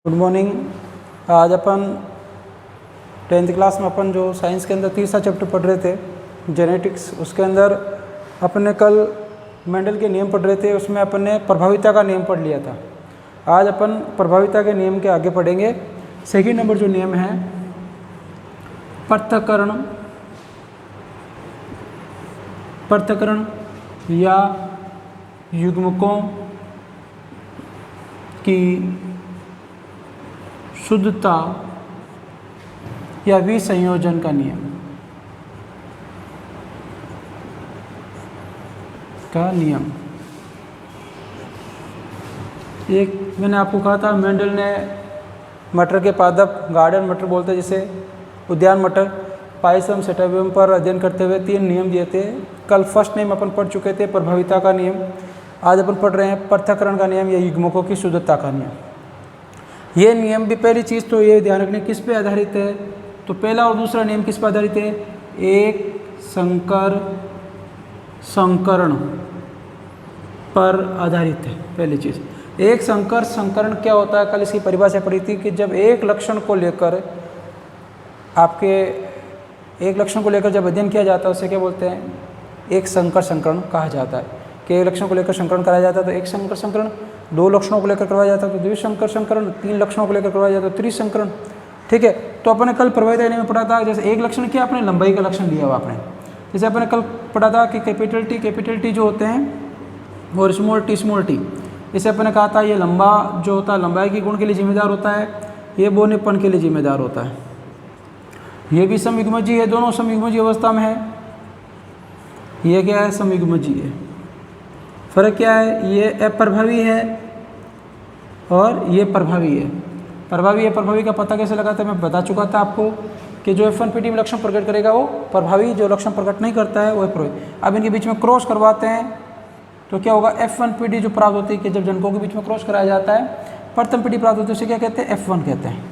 Good morning. आज अपन 10th class में अपन जो साइंस के अंदर तीसरा चैप्टर पढ़ रहे थे जेनेटिक्स, उसके अंदर अपन ने कल मेंडल के नियम पढ़ रहे थे। उसमें अपन ने प्रभाविता का नियम पढ़ लिया था। आज अपन प्रभाविता के नियम के आगे पढ़ेंगे। सेकंड नंबर जो नियम है पृथक्करण या युग्मकों की शुद्धता या विसंयोजन का नियम एक मैंने आपको कहा था, मेंडल ने मटर के पादप, गार्डन मटर बोलते हैं जिसे, उद्यान मटर, पाइसम सेटावियम पर अध्ययन करते हुए 3 नियम दिए थे। कल फर्स्ट नियम अपन पढ़ चुके थे, प्रभाविता का नियम। आज अपन पढ़ रहे हैं पृथक्करण का नियम या युग्मकों की शुद्धता का नियम। ये नियम भी, पहली चीज़ तो ये ध्यान रखने किस पे आधारित है, तो पहला और दूसरा नियम किस पर आधारित है? एक संकर संकरण पर आधारित है। पहली चीज़, एक संकर संकरण क्या होता है? कल इसकी परिभाषा पढ़ी थी कि जब एक लक्षण को लेकर जब अध्ययन किया जाता है उसे क्या बोलते हैं? एक संकर संकरण कहा जाता है। कि एक लक्षण को लेकर संकरण कराया जाता है तो एक संकर संकरण, 2 लक्षणों को लेकर करवाया जाता है तो द्विसंकर संकरण, 3 लक्षणों को लेकर करवाया जाता है तो त्रिसंकरण। ठीक है, तो अपने कल प्रभाविता में पढ़ा था, जैसे एक लक्षण क्या, अपने लंबाई का लक्षण लिया हुआ आपने। जैसे अपने कल पढ़ा था कि कैपिटल टी जो होते हैं और स्मॉल टी, इसे अपने कहा था ये लंबा जो होता है लंबाई के गुण के लिए जिम्मेदार होता है, ये बौनेपन के लिए जिम्मेदार होता है। ये भी समयुग्मजी है, दोनों समयुग्मजी अवस्था में है। ये क्या है? समयुग्मजी है। फर्क क्या है? ये अप्रभावी है और ये प्रभावी है। प्रभावी का पता कैसे लगाते हैं मैं बता चुका था आपको कि जो F1PD में लक्षण प्रकट करेगा वो प्रभावी, जो लक्षण प्रकट नहीं करता है वो प्रभावी। अब इनके बीच में क्रॉस करवाते हैं तो क्या होगा? F1PD जो प्राप्त होती है कि जब जनकों के बीच में क्रॉस कराया जाता है, प्रथम पीढ़ी प्राप्त होती है, उसे क्या कहते हैं? F1 कहते हैं।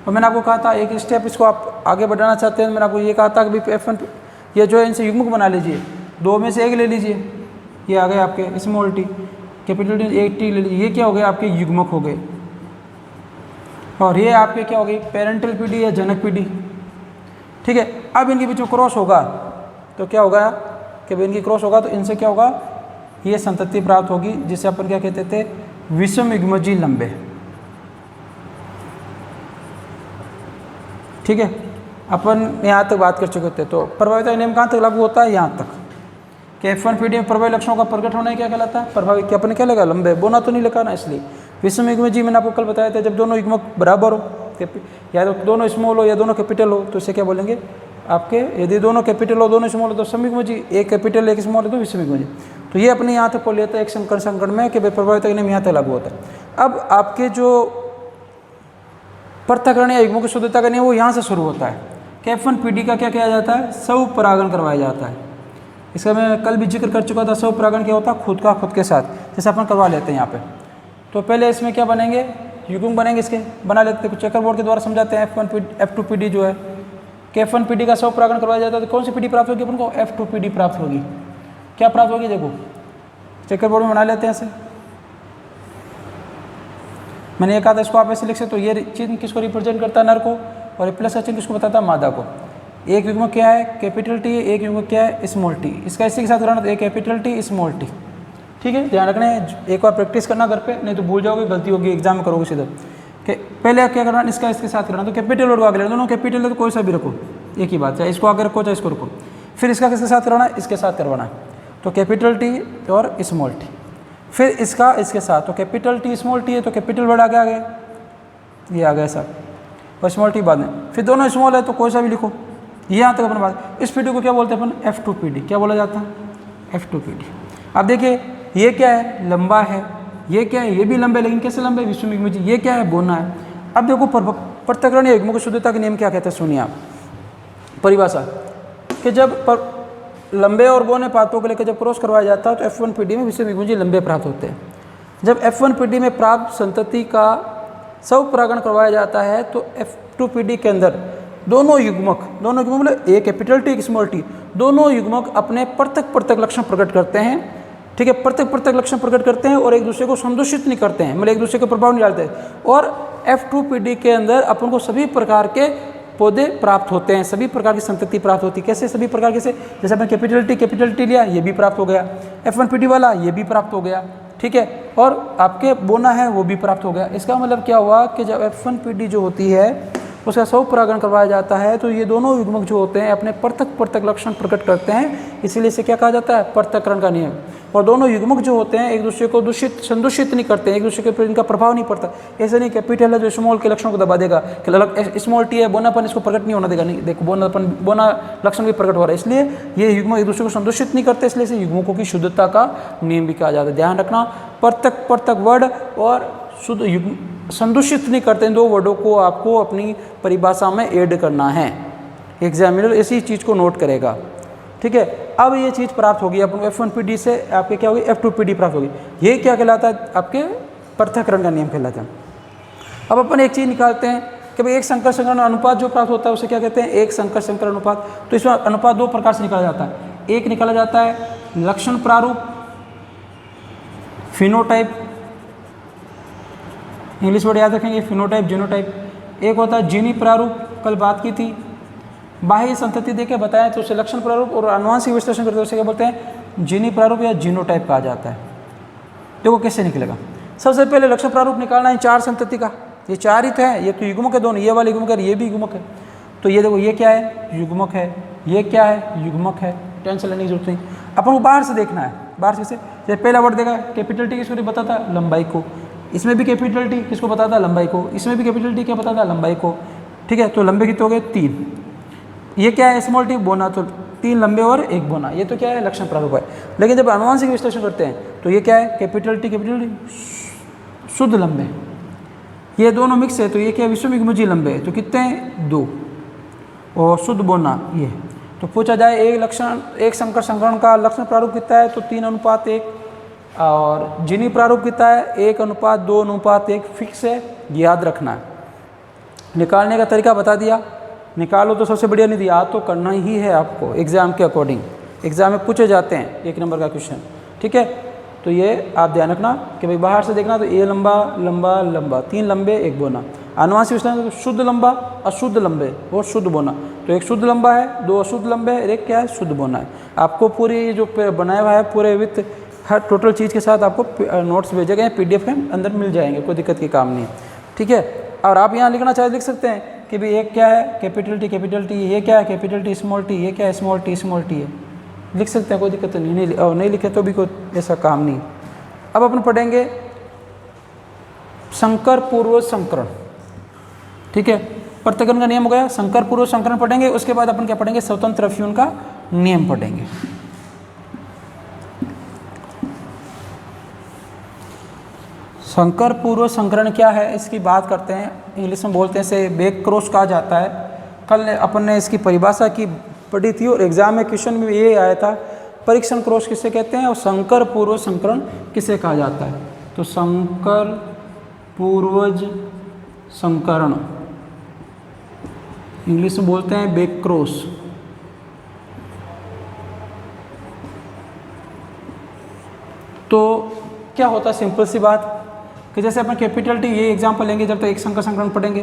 और मैंने आपको कहा था एक स्टेप इसको आप आगे बढ़ाना चाहते हैं, मैंने आपको ये कहा था कि F1 ये जो है इनसे युग्मक बना लीजिए, 2 में से एक ले लीजिए। ये आ गए आपके स्मॉल टी, कैपिटल टी, एक टी ले लीजिए। ये क्या हो गए? आपके युग्मक हो गए। और ये आपके क्या हो गई? पेरेंटल पीढ़ी या जनक पीढ़ी। ठीक है, अब इनके बीच में क्रॉस होगा तो क्या होगा? कि इनकी क्रॉस होगा तो इनसे क्या होगा? ये संतति प्राप्त होगी, जिसे अपन क्या कहते थे? विषमयुग्मजी लंबे। ठीक है, अपन यहाँ तक बात कर चुके थे। तो प्रभाविता नियम कहाँ तक लागू होता है? यहाँ तक कि F1PD में प्रभावी लक्षणों का प्रकट होना क्या कहलाता है? प्रभावी। क्या अपने क्या लगा? लंबे। बोना तो नहीं लिखा ना, इसलिए। विषमयुग्मजी मैंने आपको कल बताया था, जब दोनों युग्मक बराबर हो, या तो दोनों स्मॉल हो या दोनों कैपिटल हो, तो इसे क्या बोलेंगे आपके? यदि दोनों कैपिटल हो दोनों स्मॉल हो तो समयुग्मजी, एक कैपिटल एक स्मॉल हो तो विषमयुग्मजी। तो ये अपने यहाँ तक पढ़ लेता है एक संकर संकरण में कि प्रभाविता नियम यहाँ तक लागू होता है। अब आपके जो पृथक्करण या युग्मों की शुद्धता का नियम वो यहाँ से शुरू होता है कि F1PD का क्या किया जाता है? स्वपरागण करवाया जाता है। इसका मैं कल भी जिक्र कर चुका था। स्वपरागण क्या होता है? खुद का खुद के साथ, जैसे अपन करवा लेते हैं यहाँ पे। तो पहले इसमें क्या बनेंगे? युग्म बनेंगे, इसके बना लेते हैं, चेकर बोर्ड के द्वारा समझाते हैं। F2PD जो है कि F1PD का स्वपरागण करवाया जाता है तो कौन सी पीढ़ी प्राप्त होगी अपन को? F2PD प्राप्त होगी। क्या प्राप्त होगी? देखो चेकर बोर्ड में बना लेते हैं ऐसे। मैंने ये कहा था इसको आप ऐसे लिख सकते हो। ये चिन्ह किसको रिप्रेजेंट करता है? नर को। और प्लस का चिन्ह किसको बताता है? मादा को। एक युग्मक क्या है? Capital T. एक युग्मक क्या है? Small T. इसका इसी के साथ करना, तो एक कैपिटल टी स्मॉल टी। ठीक है, ध्यान रखना है, एक बार प्रैक्टिस करना घर पे, नहीं तो भूल जाओगे, गलती होगी, एग्जाम में करोगे सीधा। कि पहले क्या करना, इसका इसके साथ करना, तो कैपिटल और आगे लेना, दोनों कैपिटल है तो कोई सा भी रखो, एक ही बात, चाहे इसको आगे रखो चाहे इसको रखो। फिर इसका किसके साथ करवाना है? इसके साथ करवाना है, तो कैपिटल टी और स्मॉल टी। फिर इसका इसके साथ, तो कैपिटल टी स्मॉल टी है तो कैपिटल वर्ड आगे आ गया, ये आ गया सब, और स्मॉल टी बाद में। फिर दोनों स्मॉल है तो कोई सा भी लिखो। ये यहाँ तक अपन बात। इस पीढ़ी को क्या बोलते हैं अपन? F2PD। क्या बोला जाता है? F2PD। अब देखिए ये क्या है? लंबा है। ये क्या है? ये भी लंबा है, लेकिन कैसे लंबे? विषमयुग्मजी। ये क्या है? बोना है। अब देखो पृथक्करण या युग्मों की शुद्धता के नियम क्या कहते हैं, सुनिए आप। परिभाषा कि जब लंबे और बोने पादपों को लेकर जब क्रॉस करवाया जाता है तो F1PD में विषमयुग्मजी लंबे प्राप्त होते हैं। जब F1PD में प्राप्त संतति का स्वपरागण करवाया जाता है तो F2PD के अंदर दोनों युग्मक मतलब एक कैपिटल टी एक स्मॉल टी, दोनों युग्मक अपने पृथक लक्षण प्रकट करते हैं ठीक है, पृथक लक्षण प्रकट करते हैं और एक दूसरे को संदूषित नहीं करते हैं, मतलब एक दूसरे को प्रभाव नहीं डालते। और F2PD के अंदर अपन को सभी प्रकार के पौधे प्राप्त होते हैं, सभी प्रकार की संतति प्राप्त होती है। कैसे सभी प्रकार के? जैसे अपन कैपिटल टी लिया, ये भी प्राप्त हो गया। F1PD वाला ये भी प्राप्त हो गया, ठीक है, और आपके बोना है वो भी प्राप्त हो गया। इसका मतलब क्या हुआ कि जब F1PD जो होती है उसका स्वपरागण करवाया जाता है तो ये दोनों युग्मक जो होते हैं अपने पृथक लक्षण प्रकट करते हैं, इसीलिए इसे क्या कहा जाता है? पृथक्करण का नियम। और दोनों युग्मक जो होते हैं एक दूसरे को संदूषित नहीं करते हैं, एक दूसरे के ऊपर इनका प्रभाव नहीं पड़ता। ऐसे नहीं कैपिटल है जो स्मॉल के लक्षणों को दबा देगा कि स्मॉल टी है, बोनापन इसको प्रकट नहीं होना देगा। नहीं, देखो बोना लक्षण भी प्रकट हो रहा है, इसलिए ये युग्मक एक दूसरे को संदूषित नहीं करते, इसलिए इसे युग्मकों की शुद्धता का नियम भी कहा जाता है। ध्यान रखना, पृथक वर्ड और शुद्ध युग्म संदूषित नहीं करते, इन दो वर्डों को आपको अपनी परिभाषा में ऐड करना है। एग्जामिनर इसी चीज़ को नोट करेगा, ठीक है। अब ये चीज़ प्राप्त होगी अपन F1PD से, आपके क्या होगी? F2PD प्राप्त होगी। ये क्या कहलाता है? आपके पृथक्करण का नियम कहलाता है। अब अपन एक चीज़ निकालते हैं कि भाई एक संकर संकरण अनुपात जो प्राप्त होता है उसे क्या कहते हैं? एक संकर संकरण अनुपात। तो इसमें अनुपात दो प्रकार से निकाला जाता है। एक निकाला जाता है लक्षण प्रारूप, फिनोटाइप, इंग्लिश वर्ड याद रखेंगे, फिनोटाइप, जीनोटाइप। एक होता है जीनी प्रारूप, कल बात की थी। बाह्य संतति देके बताया तो उसे लक्षण प्रारूप, और आनुवंशिक विश्लेषण करते उसे क्या बोलते हैं? जीनी प्रारूप या जीनोटाइप कहा जाता है। देखो कैसे निकलेगा। सबसे पहले लक्षण प्रारूप निकालना है 4 संतति का। ये 4 ही तो है, ये तो युग्मक है दोनों, ये वाले युग्मक है, ये भी युग्मक है। तो ये देखो, ये क्या है? युग्मक है। ये क्या है? युग्मक है। टेंशन लेने की जरूरत नहीं, अपन को बाहर से देखना है। बाहर से जैसे पहला वर्ड देखा कैपिटल टी, किसको बताता? लंबाई को। इसमें भी कैपिटल टी किसको बताता? लंबाई को। इसमें भी कैपिटल टी क्या बताता? लंबाई को, ठीक है। तो लंबे कितने हो गए? 3। ये क्या है? स्मॉल टी, बोना। तो 3 लंबे और 1 बोना, ये तो क्या है? लक्षण प्रारूप है। लेकिन जब आनुवंशिक विश्लेषण करते हैं तो ये क्या है? कैपिटल टी शुद्ध लंबे, ये दोनों मिक्स है। तो ये क्या है? विषम युग्मजीय लंबे है। तो कितने हैं? 2। और शुद्ध बोना ये। तो पूछा जाए एक संकर संकरण का लक्षण प्रारूप कितना है? तो 3:1। और जीनी प्रारूप कितना है? 1:2:1 फिक्स है, याद रखना है। निकालने का तरीका बता दिया, निकालो तो सबसे बढ़िया नहीं दिया, तो करना ही है आपको एग्जाम के अकॉर्डिंग। एग्जाम में पूछे जाते हैं 1 नंबर का क्वेश्चन, ठीक है। तो ये आप ध्यान रखना कि भाई बाहर से देखना तो ये लंबा लंबा लंबा, 3 लंबे 1 बोना। आनुवंशिक विश्लेषण तो शुद्ध लंबा, अशुद्ध लंबे और शुद्ध बोना। तो एक शुद्ध लंबा है, 2 अशुद्ध लंबे है, एक क्या है? शुद्ध बोना है। आपको पूरी जो बनाया हुआ है पूरे विथ हर टोटल चीज़ के साथ आपको नोट्स भेजे गए, PDF के अंदर मिल जाएंगे, कोई दिक्कत की काम नहीं है, ठीक है। और आप यहाँ लिखना चाहे लिख सकते हैं कि भाई एक क्या है? कैपिटल टी, ये क्या है? कैपिटल टी, स्मॉल टी, ये क्या है? स्मॉल टी है, लिख सकते हैं, कोई दिक्कत नहीं। और नहीं लिखे तो भी कोई ऐसा काम नहीं। अब अपन पढ़ेंगे संकर पूर्व संकरण, ठीक है। पृथक्करण का नियम हो गया, संकर पूर्व संकरण पढ़ेंगे। उसके बाद अपन क्या पढ़ेंगे? स्वतंत्र अफ्यून का नियम पढ़ेंगे। संकर पूर्व संकरण क्या है इसकी बात करते हैं। इंग्लिश में बोलते हैं इसे बैक क्रॉस कहा जाता है। कल अपन ने इसकी परिभाषा की पढ़ी थी और एग्जाम में क्वेश्चन में ये आया था, परीक्षण क्रॉस किसे कहते हैं और संकर पूर्व संकरण किसे कहा जाता है। तो संकर पूर्वज संकरण इंग्लिश में बोलते हैं बैक क्रॉस। तो क्या होता है? सिंपल सी बात कि जैसे अपन कैपिटल टी, ये एग्जाम्पल लेंगे जब तक एक संकर संकरण पढ़ेंगे।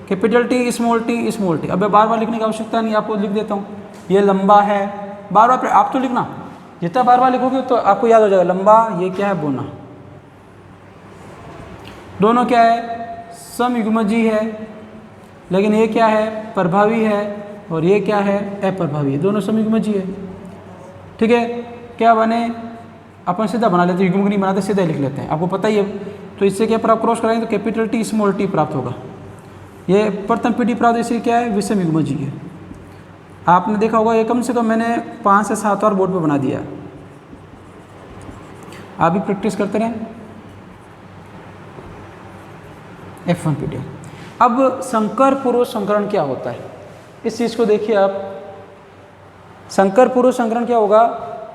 Capital T, small T, small T. अब बार बार लिखने की आवश्यकता नहीं, आपको लिख देता हूँ। ये लंबा है, बार बार आप तो लिखना, जितना बार बार लिखोगे तो आपको याद हो जाएगा। लंबा, ये क्या है? बोना। दोनों क्या है? समयुग्मजीय है, लेकिन ये क्या है? प्रभावी है, और ये क्या है? अप्रभावी है। दोनों समयुग्मजीय है, ठीक है। क्या बने? अपन सीधा बना लेते हैं, युग्मक नहीं बनाते, सीधा लिख लेते हैं, आपको पता ही है। तो इससे क्या प्राप्त क्रॉस कराएंगे तो कैपिटल टी, स्मॉल टी प्राप्त होगा। ये प्रथम पीढ़ी प्राप्त, इसलिए क्या है? विषम युग्मजीय है। आपने देखा होगा ये कम से कम मैंने 5 से 7 बार बोर्ड पे बना दिया। आप भी प्रैक्टिस करते रहें। F1PD। अब संकर पूर्व संकरण क्या होता है, इस चीज़ को देखिए आप। संकर पूर्व संकरण क्या होगा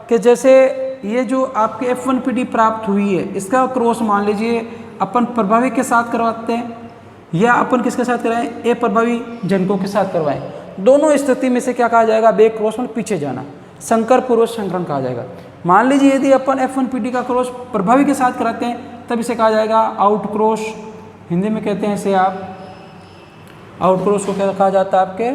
कि जैसे ये जो आपके F1PD प्राप्त हुई है, इसका क्रॉस मान लीजिए अपन प्रभावी के साथ करवाते हैं या अपन किसके साथ कराएं? अप्रभावी जनकों के साथ करवाएं। दोनों स्थिति में से क्या कहा जाएगा? बैक क्रॉस में पीछे जाना, संकर पूर्व संकरण कहा जाएगा। मान लीजिए यदि अपन F1PD का क्रॉस प्रभावी के साथ कराते हैं तब इसे कहा जाएगा आउट क्रॉस, हिंदी में कहते हैं इसे आप आउट क्रॉस को क्या कहा जाता है आपके,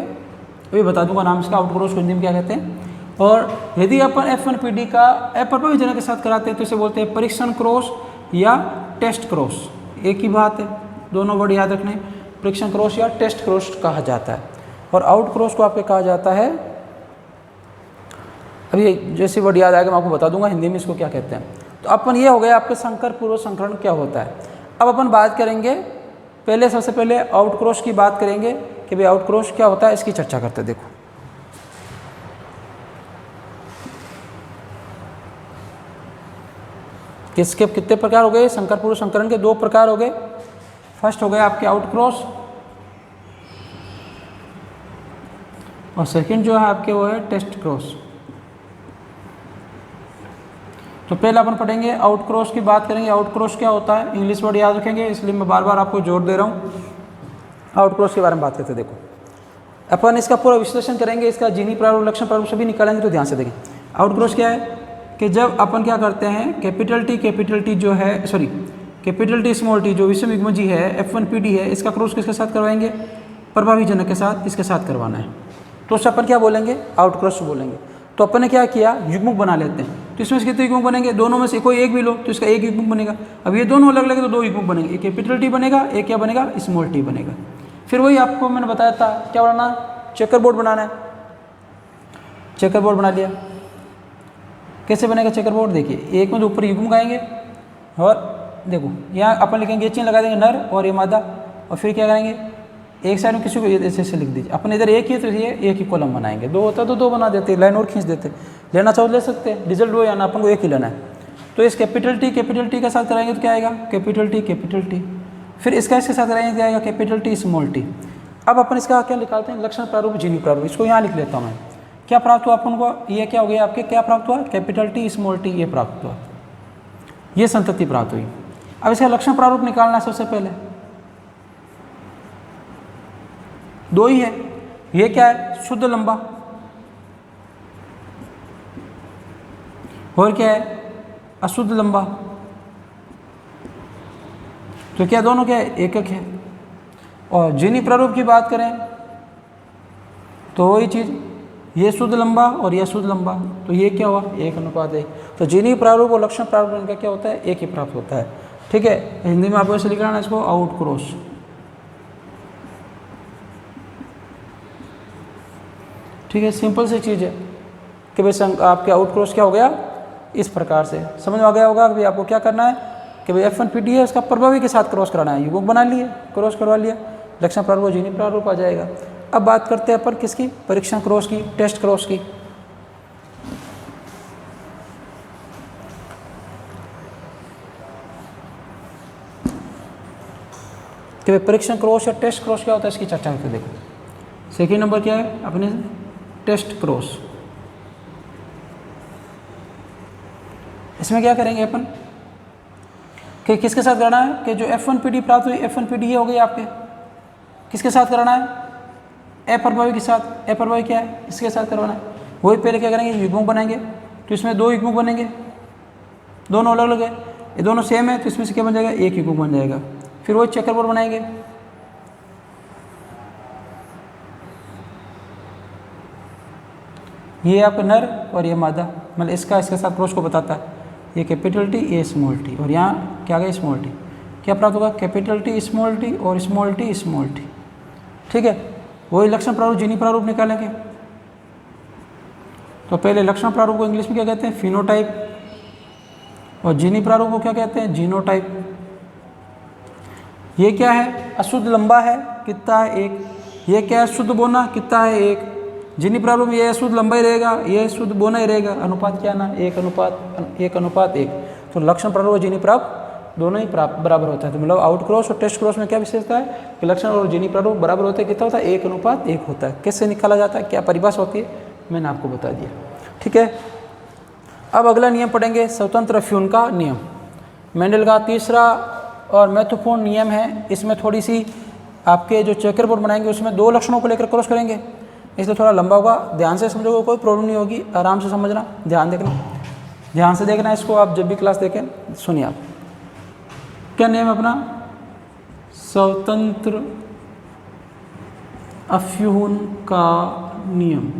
अभी बता दूंगा नाम इसका, आउट क्रॉस को हिंदी में क्या कहते हैं। और यदि अपन F1PD का अप्रभावी जनक के साथ कराते हैं तो इसे बोलते हैं परीक्षण क्रॉस या टेस्ट क्रॉस, एक ही बात है, दोनों वर्ड याद रखने, परीक्षण क्रॉस या टेस्ट क्रॉस कहा जाता है। और आउट क्रॉस को आपके कहा जाता है, अभी जैसे वर्ड याद आएगा मैं आपको बता दूंगा हिंदी में इसको क्या कहते हैं। तो अपन ये हो गया आपके संकर पूर्व संकरण क्या होता है। अब अपन बात करेंगे पहले, सबसे पहले आउट क्रॉस की बात करेंगे कि भाई आउट क्रॉस क्या होता है, इसकी चर्चा करते हैं। देखो किसके कितने प्रकार हो गए, संकर पूर्व संकरण के 2 प्रकार हो गए। फर्स्ट हो गए आपके आउट क्रॉस और सेकंड जो है आपके वो है टेस्ट क्रॉस। तो पहले अपन पढ़ेंगे आउट क्रॉस की बात करेंगे। आउट क्रॉस क्या होता है, इंग्लिश वर्ड याद रखेंगे, इसलिए मैं बार बार आपको जोर दे रहा हूँ। आउट क्रॉस के बारे में बात करते हैं। देखो अपन इसका पूरा विश्लेषण करेंगे, इसका जीनी प्रारूप लक्षण प्रारूप सभी निकालेंगे, तो ध्यान से देखें। आउट क्रॉस क्या है कि जब अपन क्या करते हैं कैपिटल टी जो है, sorry capital T small T जो विषम युग्मजी है F1PD है, इसका क्रॉस किसके साथ करवाएंगे, प्रभावी जनक के साथ, इसके साथ करवाना है। तो उससे अपन क्या बोलेंगे, आउट क्रॉस बोलेंगे। तो अपन ने क्या किया, युग्मक बना लेते हैं। तो इसमें से कितने युग्मक बनेंगे, दोनों में से कोई एक भी लो तो इसका एक युग्मक बनेगा। अब ये दोनों अलग अलग है तो 2 युग्मक बनेंगे, एक कैपिटल टी बनेगा, एक क्या बनेगा, स्मॉल टी बनेगा। फिर वही आपको मैंने बताया था क्या बनाना, चेकर बोर्ड बनाना है। चेकर बोर्ड बना लिया, कैसे बनेगा चेकर बोर्ड, देखिए एक में तो ऊपर युग्मक आएंगे और देखो यहाँ अपन लिखेंगे, ये चिन्ह लगा देंगे नर और ये मादा, और फिर क्या करेंगे एक साइड में किसी को ऐसे लिख दीजिए। अपन इधर एक ही है तो ये एक ही कॉलम बनाएंगे, 2 होता तो 2 बना देते, लाइन और खींच देते, लेना चाहो ले सकते हैं, रिजल्ट वो आना, अपन को एक ही लेना है। तो इस कैपिटल टी के साथ कराएंगे तो क्या आएगा, कैपिटल टी। फिर इसके साथ कराएंगे क्या आएगा, कैपिटल टी स्मॉल टी। अब अपन इसका क्या निकालते हैं, लक्षण प्रारूप जीनी प्रारूप, इसको यहाँ लिख लेता हूँ मैं। क्या प्राप्त हुआ अपन को, ये क्या हो गया आपके, क्या प्राप्त हुआ, कैपिटल टी स्मॉल टी, ये प्राप्त हुआ, ये संतति प्राप्त हुई। अब इसका लक्षण प्रारूप निकालना है सबसे पहले, 2 ही है। ये क्या है, शुद्ध लंबा, और क्या है, अशुद्ध लंबा। तो क्या दोनों क्या है, एकक है। और जीनी प्रारूप की बात करें तो वही चीज़, ये शुद्ध लंबा और ये शुद्ध लंबा, तो ये क्या हुआ, 1:1। तो जीनी प्रारूप और लक्षण प्रारूप इनका क्या होता है, एक ही प्राप्त होता है। ठीक है, हिंदी में आपको ऐसे लिखना है इसको, आउट क्रॉस। ठीक है, सिंपल सी चीज़ है कि भाई आपके आउट क्रॉस क्या हो गया, इस प्रकार से समझ में आ गया होगा कि भाई आपको क्या करना है कि भाई F1PD है, उसका प्रभावी के साथ क्रॉस कराना है, युग्मक बना लिए, क्रॉस करवा लिया, लक्षण प्रारूप जीनी प्रारूप आ जाएगा। अब बात करते हैं अपन किसकी, परीक्षण क्रॉस की, टेस्ट क्रॉस की। कि भाई परीक्षण क्रॉस या टेस्ट क्रॉस क्या होता है, इसकी चर्चा करते देखो। सेकेंड नंबर क्या है अपने, टेस्ट क्रॉस। इसमें क्या करेंगे अपन कि किसके साथ कराना है, कि जो F1PD प्राप्त हुई, F1PD ये हो गई आपके, किसके साथ कराना है, अप्रभावी के साथ। अप्रभावी क्या है, इसके साथ करवाना है। वही पहले क्या करेंगे, युग्मक बनाएंगे, तो इसमें 2 युग्मक बनेंगे, दोनों अलग अलग है, ये दोनों सेम है, तो इसमें से क्या बन जाएगा, एक युग्मक बन जाएगा। फिर वही चेकर बोर्ड बनाएंगे, ये आपका नर और ये मादा, मतलब इसके साथ क्रॉस को बताता है। ये कैपिटल टी, ये स्मॉल टी, और यहाँ क्या गया, स्मॉल टी। क्या प्राप्त होगा, कैपिटल टी स्मॉल टी और स्मॉल टी स्मॉल टी। ठीक है, वही लक्षण प्रारूप जीनी प्रारूप निकालेंगे। तो पहले लक्षण प्रारूप को इंग्लिश में क्या कहते हैं, फिनोटाइप, और जीनी प्रारूप को क्या कहते हैं, जीनोटाइप। ये क्या है, अशुद्ध लंबा है, कितना है, 1। ये क्या है, शुद्ध बोना, कितना है, 1। जीनी प्रारूप में ये शुद्ध लंबा ही रहेगा, ये शुद्ध बोना ही रहेगा, अनुपात क्या ना, 1:1:1। तो लक्षण प्रारूप और जीनी प्रारूप दोनों ही बराबर होता है। तो मतलब आउट क्रॉस और टेस्ट क्रॉस में क्या विशेषता है कि लक्षण और जीनी प्रारूप बराबर होते हैं, कितना होता है, 1:1 होता है। कैसे निकाला जाता है, क्या परिभाषा होती है, मैंने आपको बता दिया। ठीक है, अब अगला नियम पढ़ेंगे, स्वतंत्र फ्यून का नियम। मेंडल का तीसरा और महत्वपूर्ण नियम है। इसमें थोड़ी सी आपके जो चेकर बोर्ड बनाएंगे उसमें 2 लक्षणों को लेकर क्रॉस करेंगे, इसलिए थोड़ा लंबा होगा, ध्यान से समझोगे, कोई प्रॉब्लम नहीं होगी, आराम से समझना, ध्यान देखना। ध्यान से देखना इसको, आप जब भी क्लास देखें सुनिए आप। क्या नेम है अपना? स्वतंत्र अफ्यून का नियम।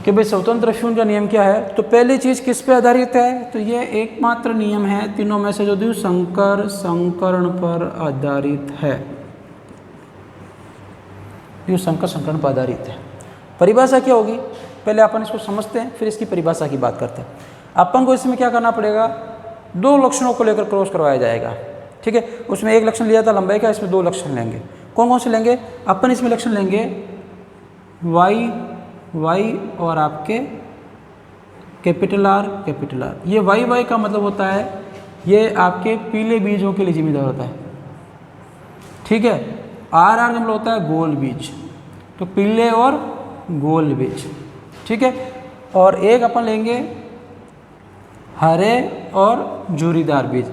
कि भाई स्वतंत्र अफ्यून का नियम क्या है? तो पहली चीज किस पे आधारित है? तो ये एकमात्र नियम है तीनों में से जो द्विसंकर संकरण पर आधारित है, द्विसंकर संकरण पर आधारित है। परिभाषा क्या होगी? पहले अपन इसको समझते हैं, फिर इसकी परिभाषा की बात करते हैं। अपन को इसमें क्या करना पड़ेगा? दो लक्षणों को लेकर क्रॉस करवाया जाएगा, ठीक है। उसमें एक लक्षण लिया था लंबाई का, इसमें दो लक्षण लेंगे। कौन कौन से लेंगे? अपन इसमें लक्षण लेंगे वाई और आपके कैपिटल आर। ये वाई का मतलब होता है ये आपके पीले बीजों के लिए जिम्मेदार होता है, ठीक है। आर का मतलब होता है गोल बीज, तो पीले और गोल बीज, ठीक है। और एक अपन लेंगे हरे और जोरीदार बीज,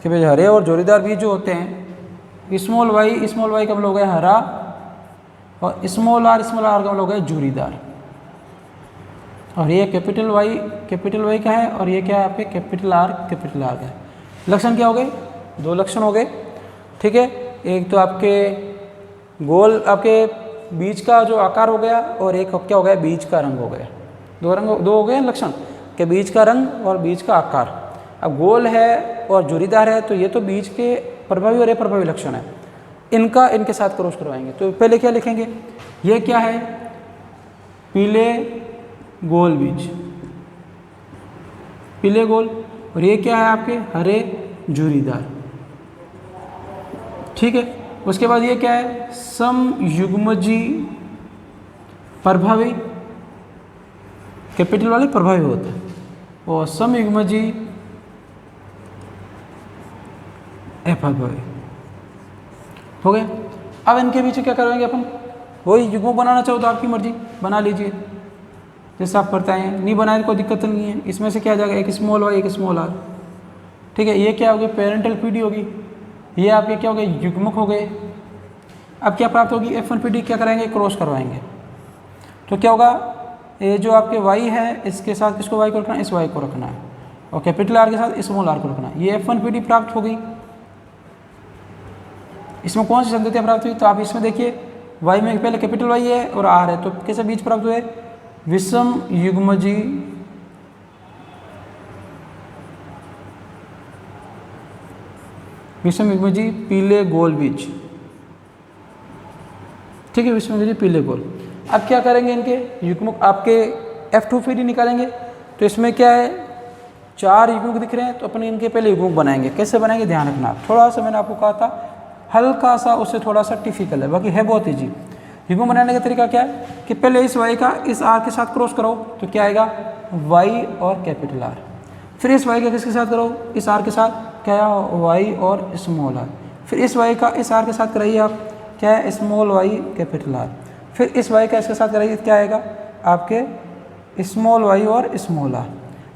कि भाई हरे और जोरीदार बीज जो होते हैं, स्मॉल वाई का मतलब हो गया हरा, और स्मॉल आर का मतलब हो गया जोरीदार। और ये कैपिटल वाई का है, और ये क्या है आपके कैपिटल आर का है। लक्षण क्या हो गए? दो लक्षण हो गए, ठीक है। एक तो आपके गोल आपके बीज का जो आकार हो गया, और एक क्या हो गया? बीज का रंग हो गया। दो हो गए लक्षण, के बीज का रंग और बीज का आकार। अब गोल है और जोरीदार है, तो ये तो बीज के प्रभावी और अप्रभावी लक्षण है, इनके साथ क्रॉस करवाएंगे। तो पहले क्या लिखेंगे? ये क्या है? पीले गोल बीज, पीले गोल। और ये क्या है आपके? हरे जोरीदार, ठीक है। उसके बाद ये क्या है? समयुग्मजी प्रभावी, कैपिटल वाले प्रभावी होता है, और समयुग्मजी अप्रभावी हो गया। अब इनके बीच क्या करेंगे अपन? वही युग्म बनाना चाहो तो आपकी मर्जी बना लीजिए, जैसे आप बताएं। नहीं बनाए तो कोई दिक्कत नहीं है। इसमें से क्या आ जाएगा? एक स्मॉल वाई एक स्मॉल आर, ठीक है। ये क्या होगी? पेरेंटल पीडी होगी। ये आपके क्या हो गए? युग्मक हो गए। अब क्या प्राप्त होगी? F1PD क्या कराएंगे? क्रॉस करवाएंगे। तो क्या होगा? ये जो आपके y है, इसके साथ इसको y को रखना है, इस y को रखना है, और कैपिटल R के साथ स्मॉल r को रखना है। ये F1PD प्राप्त हो गई। इसमें कौन सी संगतियाँ प्राप्त हुई? तो आप इसमें देखिए, y में पहले कैपिटल Y है और R है, तो कैसे बीज प्राप्त हुए? विषम युग्मजी पीले गोल बीज, ठीक है। विषम युग्मजी पीले गोल। अब क्या करेंगे? इनके युग्मक आपके F2PD निकालेंगे। तो इसमें क्या है? 4 युग्मक दिख रहे हैं, तो अपने इनके पहले युग्मक बनाएंगे। कैसे बनाएंगे? ध्यान रखना। थोड़ा सा मैंने आपको कहा था हल्का सा उससे थोड़ा सा टिफिकल है, बाकी है बहुत ईजी। युग्मक बनाने का तरीका क्या है? कि पहले इस y का इस r के साथ क्रॉस करो, तो क्या आएगा? y और कैपिटल R। फिर इस y का किसके साथ करो? इस r के साथ, क्या है? y और स्मॉल r। फिर इस y का इस r के साथ कराइए आप, क्या है? Small y capital R। फिर इस y का इसके साथ कराइए, क्या आएगा? आपके स्मॉल y और स्मॉल r।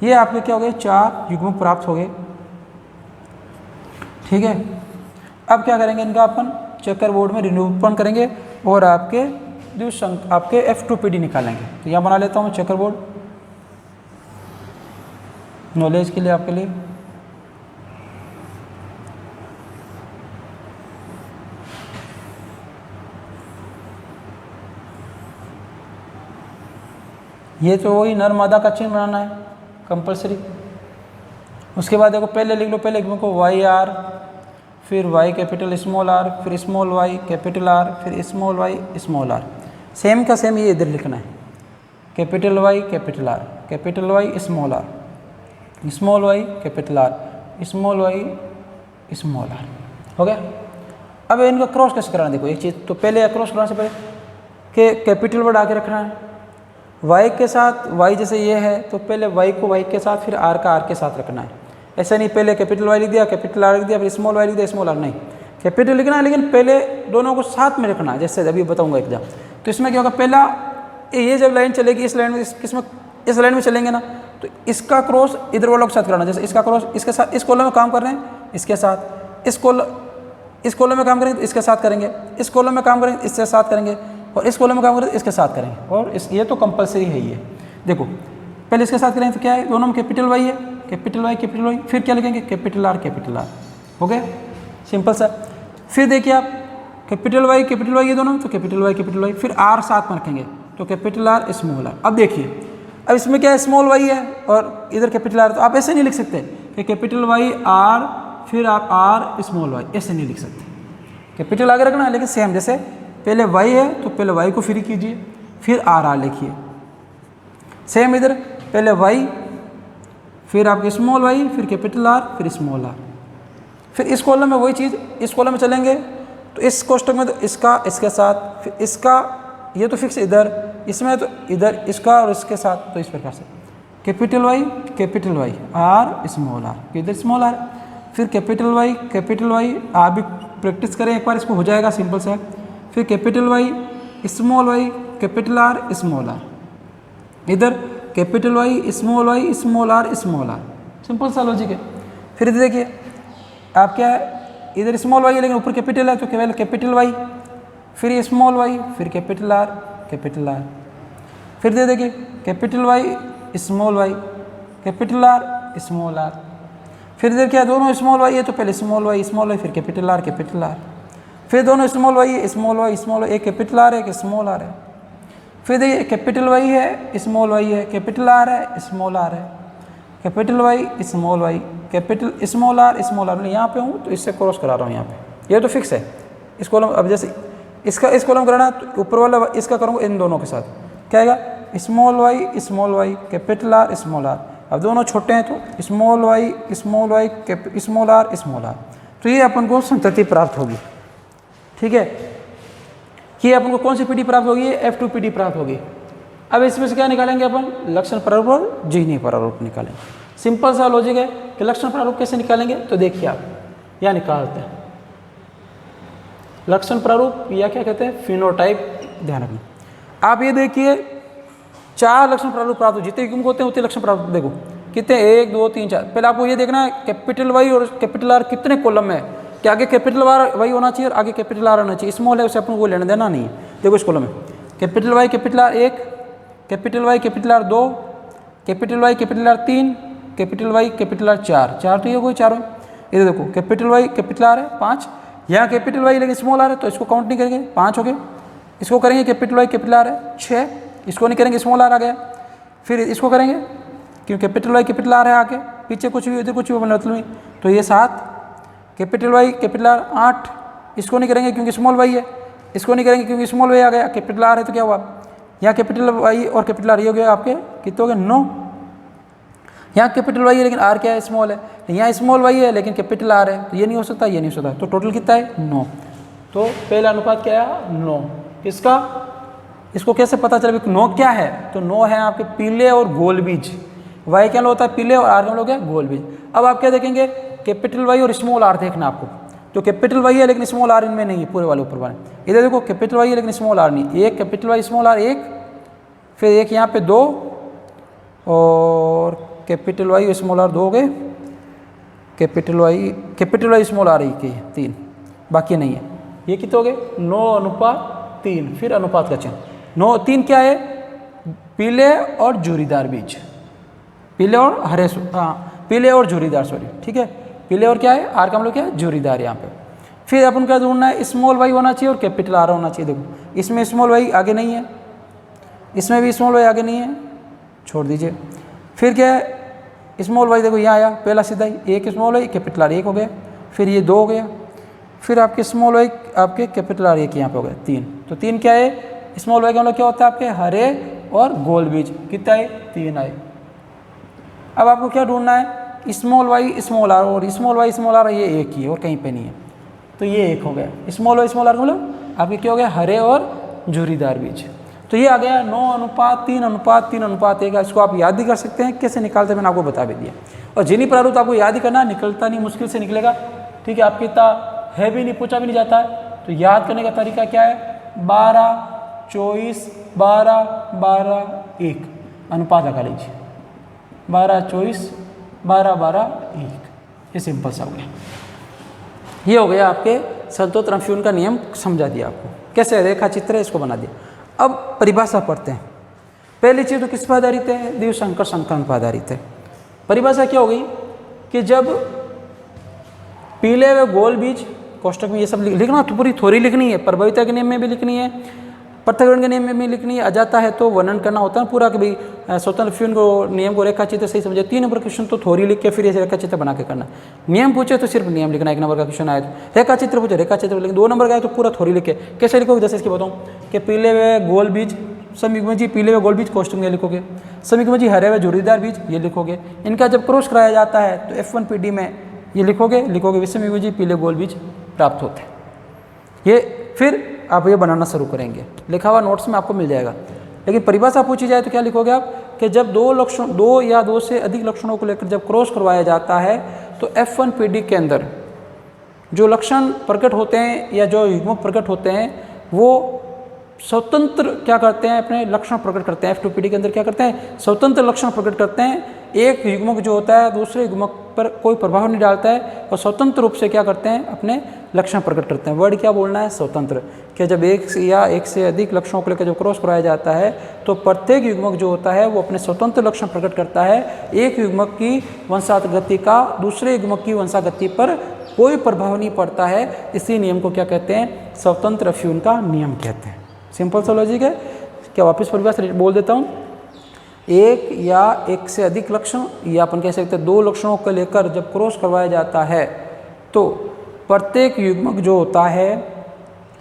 ये आपके क्या हो गए? 4 युग्मक प्राप्त हो गए, ठीक है। अब क्या करेंगे? इनका अपन चेकर बोर्ड में निरूपण करेंगे और आपके आपके F2PD निकालेंगे। तो यहाँ बना लेता हूँ चेकर बोर्ड, नॉलेज के लिए आपके लिए। ये तो वही नर मादा का चिन्ह बनाना है कंपलसरी। उसके बाद देखो, पहले लिख लो, पहले को वाई आर, फिर वाई कैपिटल स्मॉल आर, फिर स्मॉल वाई कैपिटल आर, फिर small Y small R. Same का सेम ये इधर लिखना है, capital Y capital R, capital Y small R, small Y capital R, small Y small R. हो गया। अब इनका क्रॉस कैसे कराना? देखो एक चीज़, तो पहले क्रॉस कराने से पहले कि कैपिटल वर्ड आके रखना है y के साथ। y जैसे ये है, तो पहले y को y के साथ, फिर r का r के साथ रखना है। ऐसा नहीं पहले कैपिटल Y लिख दिया, कैपिटल R लिख दिया, फिर स्मॉल y लिख दिया, स्मॉल r। नहीं, कैपिटल लिखना है, लेकिन पहले दोनों को साथ में रखना है, जैसे अभी बताऊंगा एग्जाम। तो इसमें क्या होगा? पहला ये जब लाइन चलेगी, इस लाइन में इस लाइन में चलेंगे ना, तो इसका क्रॉस इधर वालों के साथ कराना। जैसे इसका क्रॉस इसके साथ, इस कॉलम में काम कर रहे हैं, इसके साथ, इस कॉलम में काम करेंगे तो इसके साथ करेंगे, इस कॉलम में काम करेंगे इसके साथ करेंगे, और इस कॉलम में काम करें तो इसके साथ करेंगे, और ये तो कंपलसरी है ही है। देखो पहले इसके साथ करेंगे तो क्या है, दोनों में कैपिटल वाई है, कैपिटल वाई, फिर क्या लिखेंगे कैपिटल आर, हो गया सिंपल सा। फिर देखिए आप कैपिटल वाई ये दोनों, तो कैपिटल वाई, फिर आर साथ में रखेंगे तो कैपिटल आर स्मॉल आर। अब देखिए अब इसमें क्या है, स्मॉल वाई है और इधर कैपिटल आर, तो आप ऐसे नहीं लिख सकते कि कैपिटल वाई आर फिर आप आर स्मॉल वाई, ऐसे नहीं लिख सकते। कैपिटल आगे रखना है, लेकिन सेम जैसे पहले वाई है तो पहले वाई को फ्री कीजिए, फिर आर लिखिए। सेम इधर पहले वाई, फिर आपके स्मॉल वाई, फिर कैपिटल आर, फिर स्मॉल आर। फिर इस कॉलम में वही चीज़, इस कॉलम में चलेंगे तो इस कोष्टक में तो इसका इसके साथ, फिर इसका ये तो फिक्स इधर, इसमें तो इधर इसका और इसके साथ, तो इस प्रकार से capital Y R small R, इधर स्मॉल आर, फिर कैपिटल वाई, आप भी प्रैक्टिस करें एक बार, इसको हो जाएगा सिंपल सा। फिर capital Y small Y, capital R small R, इधर capital Y small R, simple सा लॉजिक है। फिर इधर देखिए आप क्या है, इधर स्मॉल वाई है लेकिन ऊपर कैपिटल है तो केवल कैपिटल वाई, फिर ये स्मॉल वाई, फिर कैपिटल आर, फिर दे देखिए capital Y small Y, capital R small R, फिर इधर क्या दोनों स्मॉल वाई है तो पहले स्मॉल वाई, फिर कैपिटल आर, फिर दोनों स्मॉल वाई, एक कैपिटल आर है एक स्मॉल आर है। फिर देखिए कैपिटल वाई है स्मॉल वाई है, कैपिटल आर है स्मॉल आर है, capital Y small Y, capital small R, मैं यहाँ पे हूँ तो इससे क्रॉस करा रहा हूँ यहाँ पे, ये तो फिक्स है इस कॉलम। अब जैसे इसका इस कॉलम कराना तो ऊपर वाला इसका करूँगा इन दोनों के साथ, क्या आएगा small Y, capital R, small R. अब दोनों छोटे हैं तो स्मॉल वाई, स्मॉल आर, तो ये अपन को संतति प्राप्त होगी। ठीक है, ये अपन को कौन सी पीढ़ी प्राप्त होगी, F2 पीढ़ी प्राप्त होगी। अब इसमें से क्या निकालेंगे अपन, लक्षण प्रारूप और जीवनी प्रारूप निकालेंगे। सिंपल सा लॉजिक है कि लक्षण प्रारूप कैसे निकालेंगे, तो देखिए आप यहाँ निकालते हैं लक्षण प्रारूप, या क्या कहते हैं फिनोटाइप, ध्यान रखना। आप ये देखिए 4 लक्षण प्रारूप प्राप्त हो, जितने क्यों होते हैं उतने लक्षण प्रारूप देखो कितने, 1 2 3 4। पहले आपको ये देखना है कैपिटल वाई और कैपिटल आर कितने कॉलम में है, कि आगे कैपिटल वाई होना चाहिए और आगे कैपिटल आर होना चाहिए। स्मॉल है उसे अपन को लेना देना नहीं है। देखो इस कॉलम में capital Y capital R 1, capital Y capital R 2, capital Y capital R 3, capital Y capital R 4 तो ये हो गई चारों। इधर देखो कैपिटल वाई कैपिटल आर है 5, यहाँ कैपिटल वाई लेकिन स्मॉल आर है तो इसको काउंट नहीं करेंगे, 5 हो गए। इसको करेंगे कैपिटल वाई कैपिटल आर है 6, इसको नहीं करेंगे स्मॉल आर आ गया। फिर इसको करेंगे क्योंकि कैपिटल वाई कैपिटल आर है आगे, पीछे कुछ भी इधर कुछ भी मतलब नहीं, तो ये 7, कैपिटल वाई कैपिटल आर 8, इसको नहीं करेंगे क्योंकि स्मॉल वाई है, इसको नहीं करेंगे क्योंकि स्मॉल वाई आ गया, कैपिटल आर है तो क्या हुआ, यहाँ कैपिटल वाई और कैपिटल आर ये हो गया आपके कितने हो गए 9। यहाँ कैपिटल वाई है लेकिन आर क्या है स्मॉल है, यहाँ स्मॉल वाई है लेकिन कैपिटल आर है, तो ये नहीं हो सकता, ये नहीं हो सकता, तो टोटल कितना है 9। तो पहला अनुपात क्या है 9। किसका, इसको कैसे पता चले 9 क्या है, तो 9 है आपके पीले और गोल बीज। वाई क्या होता है पीले और आर क्या होता है गोल बीज। अब आप क्या देखेंगे कैपिटल वाई और स्मॉल आर देखना आपको, तो कैपिटल वाई है लेकिन स्मॉल आर इनमें नहीं है, पूरे वाले ऊपर वाले। इधर देखो कैपिटल वाई है लेकिन स्मॉल आर नहीं, एक कैपिटल वाई स्मॉल आर 1, फिर एक यहाँ पे 2 और कैपिटल वाई स्मॉल आर 2 हो गए, कैपिटल वाई स्मॉल आर 1 है 3, बाकी नहीं है। ये कितने हो गए 9:3, फिर अनुपात का चिन्ह 9:3 क्या है, पीले और झुर्रीदार बीज, पीले और हरे, हाँ पीले और झुर्रीदार, सॉरी ठीक है, पीले और क्या है आर का हम लोग क्या है झुर्रीदार यहाँ पे। फिर अपन क्या ढूंढना है, स्मॉल वाई होना चाहिए और कैपिटल आर होना चाहिए। देखो इसमें स्मॉल वाई आगे नहीं है, इसमें भी स्मॉल वाई आगे नहीं है, छोड़ दीजिए। फिर क्या है स्मॉल वाई, देखो यहाँ आया पहला सीधा ही, एक स्मॉल वाई कैपिटल आर 1 हो गया, फिर ये 2 हो गया, फिर आपके स्मॉल वाई आपके कैपिटल आर 1 यहाँ पे हो गया 3। तो 3 क्या है, स्मॉल वाई का मतलब क्या होता है आपके हरे और गोल बीज, कितना है 3 आए। अब आपको क्या ढूंढना है, स्मॉल वाई स्मॉल आर, और स्मॉल वाई स्मॉल आर ये एक ही है और कहीं पे नहीं है, तो ये 1 हो गया। स्मॉल वाई स्मॉल आर मतलब आपके क्या हो गया हरे और झुर्रीदार बीज। तो ये आ गया 9:3:3:1। इसको आप याद भी कर सकते हैं, कैसे निकालते मैंने आपको बता भी दिया। और जीवनी प्रारूप आपको याद ही करना, निकलता नहीं, मुश्किल से निकलेगा, ठीक है। आपकी इतना है भी नहीं, पूछा भी नहीं जाता है, तो याद करने का तरीका क्या है, 12:24:12:12:1 अनुपात लगा लीजिए, 12:24:12:12:1, ये सिंपल सा हो गया। ये हो गया आपके संतोष ट्रांसफ्यूजन का नियम, समझा दिया आपको। कैसे रेखा चित्र है इसको बना दिया। अब परिभाषा पढ़ते हैं। पहली चीज़ तो किस पर आधारित है, द्विसंकर संकरण पर आधारित है। परिभाषा क्या होगी कि जब पीले व गोल बीज, कोष्टक में ये सब लिखना, तो पूरी थ्योरी लिखनी है, प्रभाविता के नियम में भी लिखनी है, पृथक्करण के नियम में भी लिखनी है, अजाता है तो वर्णन करना होता है पूरा कि भाई स्वतंत्र फ्यून को नियम को रेखा चित्र सही समझे। 3 नंबर क्वेश्चन तो थ्योरी लिख के फिर ऐसे रेखा चित्र बना के करना। नियम पूछे तो सिर्फ नियम लिखना, 1 नंबर का क्वेश्चन आया तो रेखा चित्र पूछे रेखा चित्र लिखना, 2 नंबर का आया तो पूरा थ्योरी लिखे। कैसे लिखोगे, जैसे इसकी बताऊँ कि पीले व गोल बीज समीकरण जी, पीले व गोल बीज कोष्टक में लिखोगे, समीकरण जी हरे व झुर्रीदार बीज ये लिखोगे। इनका जब क्रॉस कराया जाता है तो F1PD में ये लिखोगे विषम जी पीले गोल बीज प्राप्त होते हैं। ये फिर आप ये बनाना शुरू करेंगे, लिखा हुआ नोट्स में आपको मिल जाएगा। लेकिन परिभाषा पूछी जाए तो क्या लिखोगे आप कि जब 2 या 2 से अधिक लक्षणों को लेकर जब क्रॉस करवाया जाता है तो F1PD के अंदर जो लक्षण प्रकट होते हैं या जो युग्मक प्रकट होते हैं वो स्वतंत्र क्या करते हैं, अपने लक्षण प्रकट करते हैं। F2PD के अंदर क्या करते हैं, स्वतंत्र लक्षण प्रकट करते हैं। एक युग्मक जो होता है दूसरे युग्मक पर कोई प्रभाव नहीं डालता है और स्वतंत्र रूप से क्या करते हैं, अपने लक्षण प्रकट करते हैं। वर्ड क्या बोलना है, स्वतंत्र। कि जब एक से अधिक लक्षणों को लेकर जब क्रॉस कराया जाता है तो प्रत्येक युग्मक जो होता है वो अपने स्वतंत्र लक्षण प्रकट करता है। एक युग्मक की वंशागति का दूसरे युग्मक की वंशागति पर कोई प्रभाव नहीं पड़ता है। इसी नियम को क्या कहते हैं, स्वतंत्र फ्यून का नियम कहते हैं। सिंपल सा लॉजिक है। क्या वापस परिभाषा बोल देता हूँ, एक या एक से अधिक लक्षण या अपन कह सकते हैं 2 लक्षणों को लेकर जब क्रॉस करवाया जाता है तो प्रत्येक युग्मक जो होता है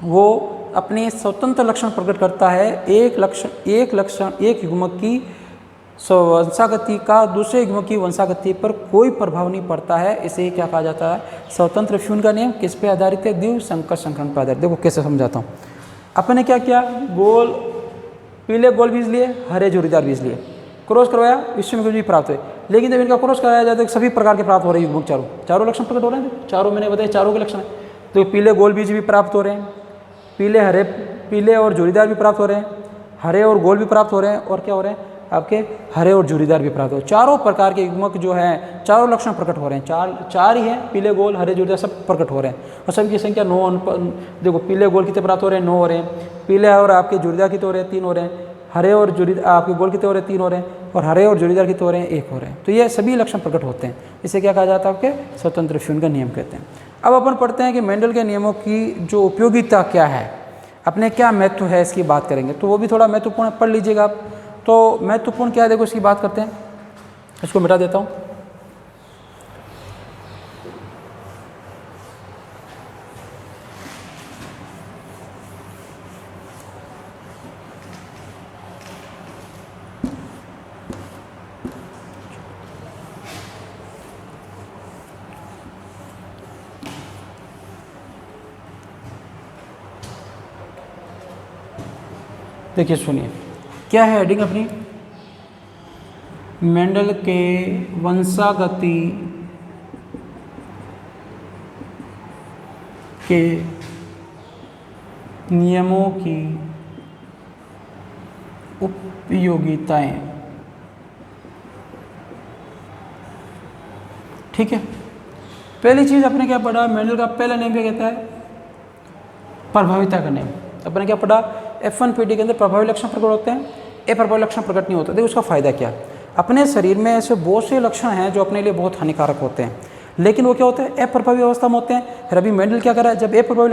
वो अपने स्वतंत्र लक्षण प्रकट करता है। एक युग्मक की वंशागति का दूसरे युग्मक की वंशागति पर कोई प्रभाव नहीं पड़ता है। इसे क्या कहा जाता है, स्वतंत्र फ्यून का नियम। किस पे आधारित है, द्विसंकर संकरण पर आधारित। देखो कैसे समझाता हूँ। अपने क्या किया, पीले गोल बीज लिए, हरे झुर्रीदार बीज लिए, क्रॉस करवाया, विषम बीज प्राप्त हुए। लेकिन जब इनका क्रॉस कराया जाता है सभी प्रकार के प्राप्त हो रहे हैं युग्मक, चारों लक्षण प्रकट हो रहे हैं। चारों मैंने बताया चारों के लक्षण है। तो पीले गोल बीज भी प्राप्त हो रहे हैं, पीले और झुर्रीदार भी प्राप्त हो रहे हैं, हरे और गोल भी प्राप्त हो रहे हैं, और क्या हो रहे हैं आपके हरे और झुर्रीदार भी प्राप्त हो। चारों प्रकार के युग्मक जो हैं चारों लक्षण प्रकट हो रहे हैं। चार ही हैं, पीले गोल हरे झुर्रीदार सब प्रकट हो रहे हैं। और सभी संख्या 9। देखो पीले गोल कितने प्राप्त हो रहे हैं, 9 हो रहे हैं। पीले और आपके झुर्रीदार कितने हो रहे हैं, 3 हो रहे हैं। हरे और आपके गोल कितने हो रहे हैं, 3 हो रहे हैं। और हरे और झुर्रीदार कितने हो रहे हैं, 1 हो रहे हैं। तो ये सभी लक्षण प्रकट होते हैं। इसे क्या कहा जाता है, आपके स्वतंत्र फ्यून का नियम कहते हैं। अब अपन पढ़ते हैं कि मेंडल के नियमों की जो उपयोगिता क्या है, अपने क्या महत्व है, इसकी बात करेंगे। तो वो भी थोड़ा महत्वपूर्ण पढ़ लीजिएगा आप। तो महत्वपूर्ण क्या है, देखो इसकी बात करते हैं। इसको मिटा देता हूँ। देखिए सुनिए, क्या है हेडिंग अपनी, मेंडल के वंशागति के नियमों की उपयोगिताएं। ठीक है, पहली चीज अपने क्या पढ़ा, मेंडल का पहला नियम क्या कहता है, प्रभाविता का नियम। अपने क्या पढ़ा, F1PD के अंदर प्रभावी लक्षण प्रकट होते हैं, अप्रभावी लक्षण प्रकट नहीं होते। देखो उसका फायदा क्या, अपने शरीर में ऐसे बहुत से लक्षण हैं जो अपने लिए बहुत हानिकारक होते हैं, लेकिन वो क्या होते हैं, अप्रभावी अवस्था में होते हैं। फिर अभी मेंडल क्या करा है, जब अप्रभावी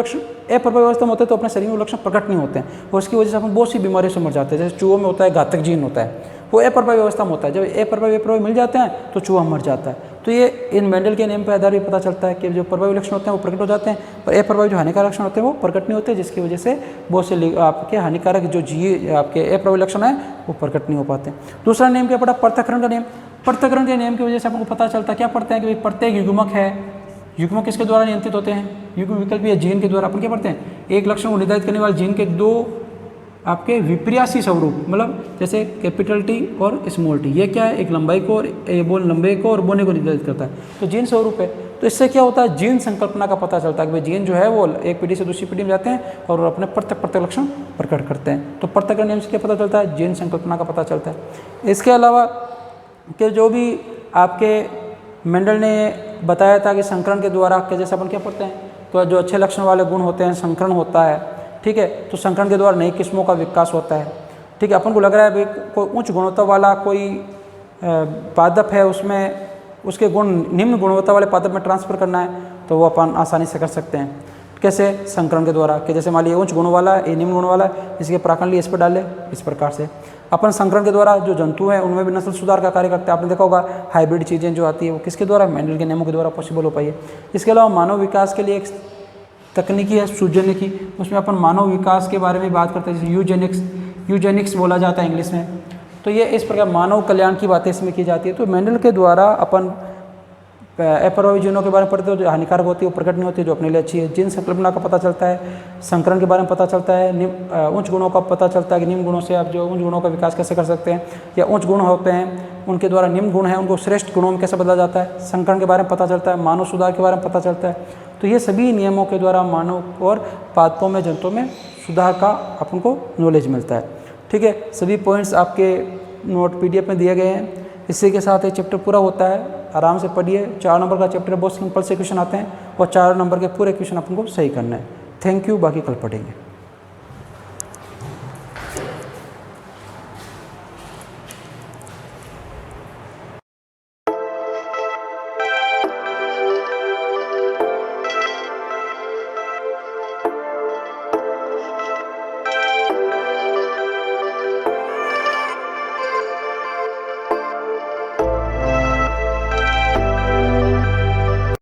अवस्था में होते हैं तो अपने शरीर में लक्षण प्रकट नहीं होते हैं, और उसकी वजह से अपन बहुत सी बीमारियों से मर जाते हैं। जैसे चूहों में होता है घातक जीन होता है, वो अप्रभावी अवस्था में होता है। जब अप्रभावी मिल जाते हैं तो चूहा मर जाता है। तो ये इन मेंडल के नियम पर आधार भी पता चलता है कि जो प्रभावी लक्षण होते हैं वो प्रकट हो जाते हैं, और अप्रभावी जो हानिकारक लक्षण होते हैं वो प्रकट नहीं होते, जिसकी वजह से बहुत से आपके हानिकारक जो आपके अप्रभावी लक्षण है वो प्रकट नहीं हो पाते। दूसरा नियम क्या पड़ा, पृथक्करण का नियम। पृथक्करण के नियम की वजह से आपको पता चलता है, क्या पढ़ते हैं कि भाई प्रत्येक युग्मक है, युग्मक किसके द्वारा नियंत्रित होते हैं, युग्म विकल्प या जीन के द्वारा। अपन क्या पढ़ते हैं, एक लक्षण को निर्धारित करने वाले जीन के 2 आपके विपर्यासी स्वरूप, मतलब जैसे कैपिटल T और स्मॉल t, ये क्या है, एक लंबाई को और लंबे को और बोने को निर्धारित करता है। तो जीन स्वरूप है। तो इससे क्या होता है, जीन संकल्पना का पता चलता है कि भाई जीन जो है वो एक पीढ़ी से दूसरी पीढ़ी में जाते हैं और अपने प्रत्येक लक्षण प्रकट करते हैं। तो पृथक्करण नियम से क्या पता चलता है, जीन संकल्पना का पता चलता है। इसके अलावा कि जो भी आपके मेंडल ने बताया था कि संकरण के द्वारा, कि जैसे अपन क्या पढ़ते हैं, तो जो अच्छे लक्षण वाले गुण होते हैं संकरण होता है। ठीक है। तो संकरण के द्वारा नई किस्मों का विकास होता है, ठीक है। अपन को लग रहा है भाई कोई उच्च गुणवत्ता वाला कोई पादप है, उसमें उसके गुण निम्न गुणवत्ता वाले पादप में ट्रांसफ़र करना है, तो वो अपन आसानी से कर सकते हैं। कैसे? संकरण के द्वारा, कि जैसे मान लीजिए उच्च गुण वाला ये निम्न गुण वाला, इसके प्राकरण लिए इस पर डाले, इस प्रकार से अपन संकरण के द्वारा जो जंतु हैं उनमें भी नस्ल सुधार का कार्य करते हैं। आपने देखा होगा हाइब्रिड चीज़ें जो आती है वो किसके द्वारा? मेंडल के नियमों के द्वारा पॉसिबल हो पाई है। इसके अलावा मानव विकास के लिए एक तकनीकी है सूजन्य की, उसमें अपन मानव विकास के बारे में बात करते हैं, जैसे यूजेनिक्स बोला जाता है इंग्लिश में। तो ये इस प्रकार मानव कल्याण की बातें इसमें की जाती है। तो मेंडल के द्वारा अपन अप्रभावी जीनों के बारे में पढ़ते हो, जो हानिकारक होती है वो प्रकट नहीं होती है, जो अपने लिए अच्छी है। जीन संकल्पना का पता चलता है, संकरण के बारे में पता चलता है, उच्च गुणों का पता चलता है कि निम्न गुणों से आप जो उच्च गुणों का विकास कैसे कर सकते हैं, या उच्च गुण होते हैं उनके द्वारा निम्न गुण हैं उनको श्रेष्ठ गुणों में कैसे बदला जाता है। संकरण के बारे में पता चलता है, मानव सुधार के बारे में पता चलता है। तो ये सभी नियमों के द्वारा मानव और पादपों में जंतुओं में सुधार का अपन को नॉलेज मिलता है, ठीक है। सभी पॉइंट्स आपके नोट PDF में दिए गए हैं। इसी के साथ ये चैप्टर पूरा होता है। आराम से पढ़िए। 4 नंबर का चैप्टर बहुत सिंपल से क्वेश्चन आते हैं और 4 नंबर के पूरे क्वेश्चन अपन को सही करना है। थैंक यू, बाकी कल पढ़ेंगे।